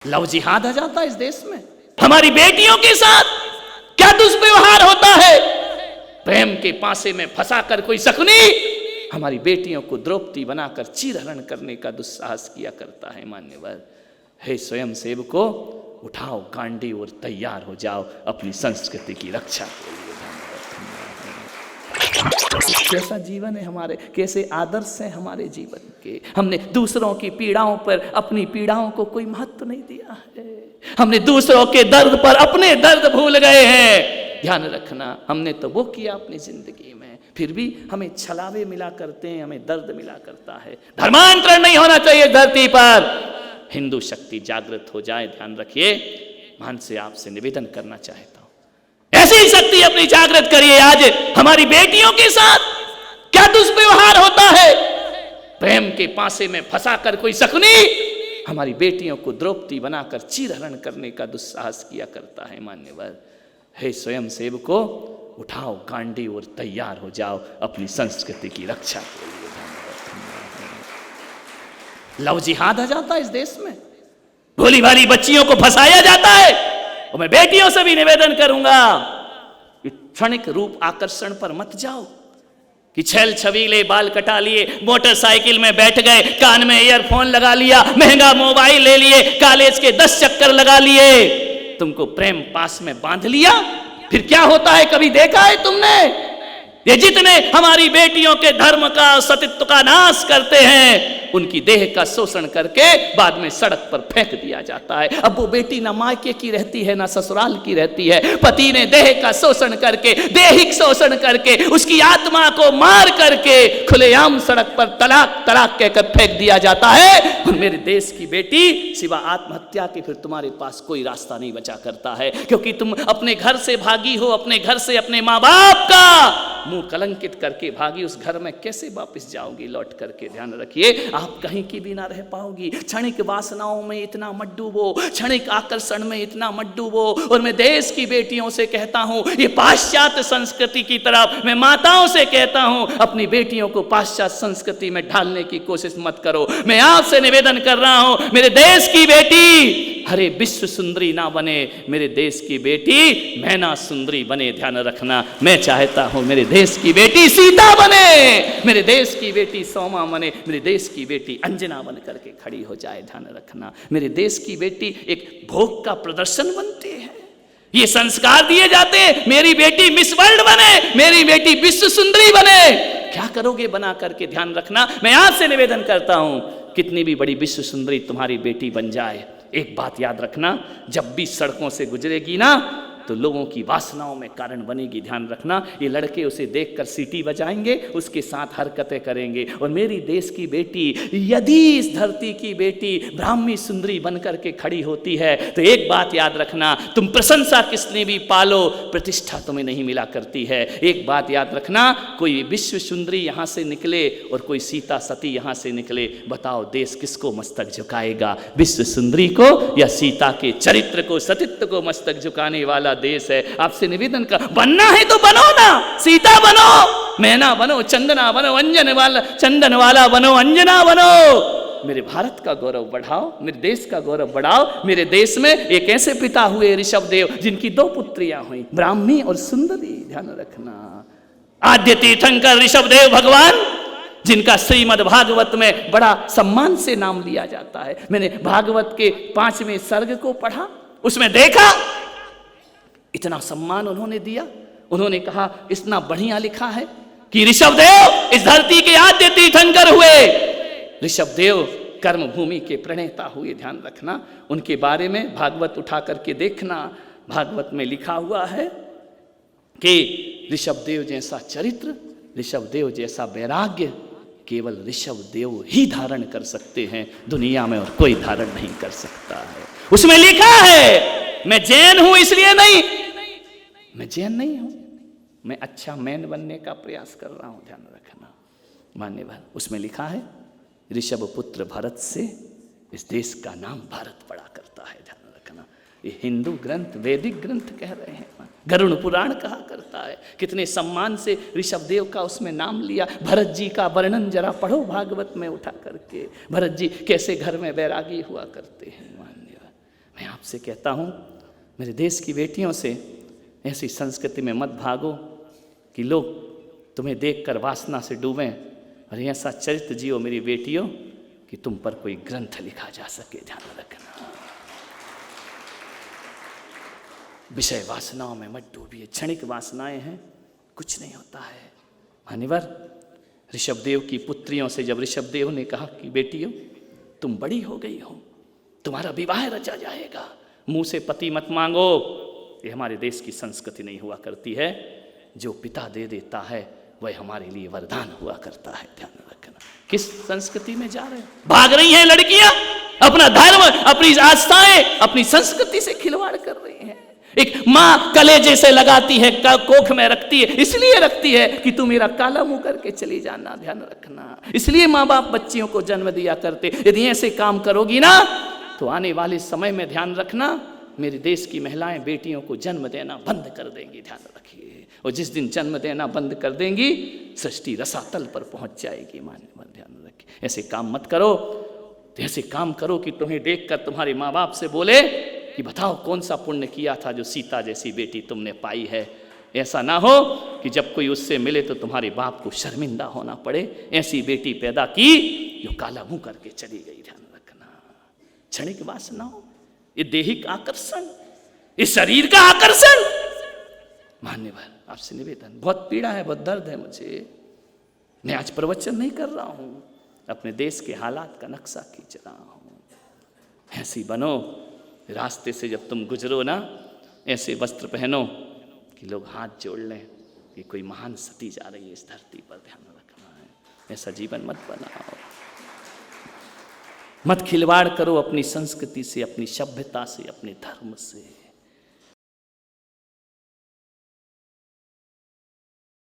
Love जिहाद आ जाता है इस देश में। हमारी बेटियों के साथ क्या दुष्व्यवहार होता है। प्रेम के पासे में फंसाकर कोई शकुनी हमारी बेटियों को द्रौपदी बनाकर चीरहरण करने का दुस्साहस किया करता है। मान्यवर, हे स्वयं सेवको, उठाओ गांडी और तैयार हो जाओ अपनी संस्कृति की रक्षा के लिए। कैसा जीवन है हमारे, कैसे आदर्श हैं हमारे जीवन के। हमने दूसरों की पीड़ाओं पर अपनी पीड़ाओं को कोई महत्व नहीं दिया है। हमने दूसरों के दर्द पर अपने दर्द भूल गए हैं। ध्यान रखना, हमने तो वो किया अपनी जिंदगी में, फिर भी हमें छलावे मिला करते हैं, हमें दर्द मिला करता है। धर्मांतरण नहीं होना चाहिए धरती पर। हिंदू शक्ति जागृत हो जाए, ध्यान रखिए। मान से आपसे निवेदन करना चाहता हूं, ऐसी शक्ति अपनी जागृत करिए। आज हमारी बेटियों के साथ क्या दुष्व्यवहार होता है। प्रेम के पासे में फंसाकर कोई शकुनी हमारी बेटियों को द्रौपदी बनाकर चीरहरण करने का दुस्साहस किया करता है। मान्यवर, हे स्वयं सेवको, उठाओ गांडी और तैयार हो जाओ अपनी संस्कृति की रक्षा के लिए। लव जिहाद आ जाता है इस देश में। भोली भाली बच्चियों को फंसाया जाता है। और मैं बेटियों से भी निवेदन करूंगा कि क्षणिक रूप आकर्षण पर मत जाओ कि छल छबीले बाल कटा लिए, मोटरसाइकिल में बैठ गए, कान में ईयरफोन लगा लिया, महंगा मोबाइल ले लिए, कॉलेज के 10 चक्कर लगा लिए, तुमको प्रेम पास में बांध लिया। फिर क्या होता है, कभी देखा है तुमने? ये जितने हमारी बेटियों के धर्म का, सतीत्व का नाश करते हैं, उनकी देह का शोषण करके बाद में सड़क पर फेंक दिया जाता है। अब वो बेटी ना मायके की रहती है ना ससुराल की रहती है। पति ने देह का शोषण करके, दैहिक शोषण करके, उसकी आत्मा को मार करके खुलेआम सड़क पर तलाक तलाक कहकर फेंक दिया जाता है। और मेरे देश की बेटी सिवा आत्महत्या के फिर तुम्हारे पास कोई रास्ता नहीं बचा करता है, क्योंकि तुम अपने घर से भागी हो, अपने घर से अपने माँ बाप का मुंह कलंकित करके भागी। उस घर में कैसे वापस जाओगी लौट करके? ध्यान रखिए, आप कहीं की भी ना रह पाओगी। क्षणिक वासनाओं में इतना मत डूबो, क्षणिक आकर्षण में इतना मत डूबो। और मैं देश की बेटियों से कहता हूं, ये पाश्चात्य संस्कृति की तरफ, मैं माताओं से कहता हूं, अपनी बेटियों को पाश्चात्य संस्कृति में ढालने की कोशिश मत करो। मैं आपसे निवेदन कर रहा हूं, मेरे देश की बेटी हरे विश्व सुंदरी ना बने, मेरे देश की बेटी मैना सुंदरी बने। ध्यान रखना, मैं चाहता हूं मेरे देश की बेटी सीता बने, मेरे देश की बेटी सोमा बने, मेरे देश की बेटी अंजना बन करके खड़ी हो जाए। ध्यान रखना, मेरे देश की बेटी एक भोग का प्रदर्शन बनती है। ये संस्कार दिए जाते हैं, मेरी बेटी मिस वर्ल्ड बने, मेरी बेटी विश्व सुंदरी बने। क्या करोगे बना करके? ध्यान रखना, मैं आपसे निवेदन करता हूं, कितनी भी बड़ी विश्व सुंदरी तुम्हारी बेटी बन जाए, एक बात याद रखना, जब भी सड़कों से गुजरेगी ना तो लोगों की वासनाओं में कारण बनेगी। ध्यान रखना, ये लड़के उसे देखकर सीटी बजाएंगे, उसके साथ हरकतें करेंगे। और मेरी देश की बेटी यदि इस धरती की बेटी ब्राह्मी सुंदरी बनकर के खड़ी होती है तो एक बात याद रखना, तुम प्रशंसा किसने भी पालो, प्रतिष्ठा तुम्हें नहीं मिला करती है। एक बात याद रखना, कोई विश्व सुंदरी यहाँ से निकले और कोई सीता सती यहाँ से निकले, बताओ देश किसको मस्तक झुकाएगा? विश्व सुंदरी को या सीता के चरित्र को, सतीत्व को मस्तक झुकाने वाला देश है। आपसे निवेदन कर, बनना है तो बनो ना, सीता बनो, मैना बनो, चंदना बनो, अंजन वाला, चंदन वाला बनो, अंजना बनो। मेरे भारत का गौरव बढ़ाओ, मेरे देश का गौरव बढ़ाओ। मेरे देश में एक ऐसे पिता हुए ऋषभदेव, जिनकी 2 पुत्रियां हुई, ब्राह्मी और सुंदरी। ध्यान रखना, आद्य तीर्थंकर ऋषभदेव भगवान, जिनका श्रीमद् भागवत में बड़ा सम्मान से नाम लिया जाता है। मैंने भागवत के 5वें सर्ग को पढ़ा, उसमें देखा इतना सम्मान उन्होंने दिया। उन्होंने कहा इतना बढ़िया लिखा है कि ऋषभदेव इस धरती के आद्य तीर्थंकर हुए, ऋषभदेव कर्म भूमि के प्रणेता हुए। ध्यान रखना, उनके बारे में भागवत उठा करके देखना, भागवत में लिखा हुआ है कि ऋषभदेव जैसा चरित्र, ऋषभदेव जैसा वैराग्य केवल ऋषभदेव ही धारण कर सकते हैं, दुनिया में और कोई धारण नहीं कर सकता है। उसमें लिखा है, मैं जैन हूं इसलिए नहीं, मैं जैन नहीं हूं, मैं अच्छा मैन बनने का प्रयास कर रहा हूं। ध्यान रखना मान्यवर, उसमें लिखा है ऋषभ पुत्र भरत से इस देश का नाम भारत पड़ा करता है। ध्यान रखना, ये हिंदू ग्रंथ, वैदिक ग्रंथ कह रहे हैं, गरुड़ पुराण कहा करता है। कितने सम्मान से ऋषभदेव का उसमें नाम लिया। भरत जी का वर्णन जरा पढ़ो भागवत में उठा करके, भरत जी कैसे घर में बैरागी हुआ करते हैं। आपसे कहता हूँ, मेरे देश की बेटियों से ऐसी संस्कृति में मत भागो कि लोग तुम्हें देखकर वासना से डूबें, और ऐसा चरित्र जियो मेरी बेटियों कि तुम पर कोई ग्रंथ लिखा जा सके। ध्यान रखना, विषय वासनाओं में मत डूबिए। क्षणिक वासनाएं हैं, कुछ नहीं होता है। मान्यवर, ऋषभदेव की पुत्रियों से जब ऋषभदेव ने कहा कि बेटियों तुम बड़ी हो गई हो, तुम्हारा विवाह रचा जाएगा, मुंह से पति मत मांगो, ये हमारे देश की संस्कृति नहीं हुआ करती है। जो पिता दे देता है वह हमारे लिए वरदान हुआ करता है। ध्यान रखना, किस संस्कृति में जा रहे हैं? भाग रही हैं लड़कियां, अपना धर्म, अपनी आस्थाएं, अपनी संस्कृति से खिलवाड़ कर रही हैं। एक माँ कलेजे से लगाती है, कोख में रखती है, इसलिए रखती है कि तू मेरा काला मुंह करके चली जाना। ध्यान रखना, इसलिए माँ बाप बच्चियों को जन्म दिया करते। यदि ऐसे काम करोगी ना तो आने वाले समय में ध्यान रखना, मेरे देश की महिलाएं बेटियों को जन्म देना बंद कर देंगी। ध्यान रखिए, और जिस दिन जन्म देना बंद कर देंगी सृष्टि रसातल पर पहुंच जाएगी। मान्यवर, ध्यान रखिए, ऐसे काम मत करो। ऐसे काम करो कि तुम्हें देखकर तुम्हारे माँ बाप से बोले कि बताओ कौन सा पुण्य किया था जो सीता जैसी बेटी तुमने पाई है। ऐसा ना हो कि जब कोई उससे मिले तो तुम्हारे बाप को शर्मिंदा होना पड़े, ऐसी बेटी पैदा की जो काला मुंह करके चली गई। ध्यान रखना, क्षणिक वासनाओं, ये देहिक आकर्षण, इस शरीर का आकर्षण। मान्यवर, आपसे निवेदन, बहुत पीड़ा है, बहुत दर्द है मुझे। मैं आज प्रवचन नहीं कर रहा हूं, अपने देश के हालात का नक्शा खींच रहा हूं। ऐसी बनो, रास्ते से जब तुम गुजरो ना, ऐसे वस्त्र पहनो कि लोग हाथ जोड़ लें कि कोई महान सती जा रही है इस धरती पर। ध्यान रखना है, ऐसा जीवन मत बनाओ, मत खिलवाड़ करो अपनी संस्कृति से, अपनी सभ्यता से, अपने धर्म से।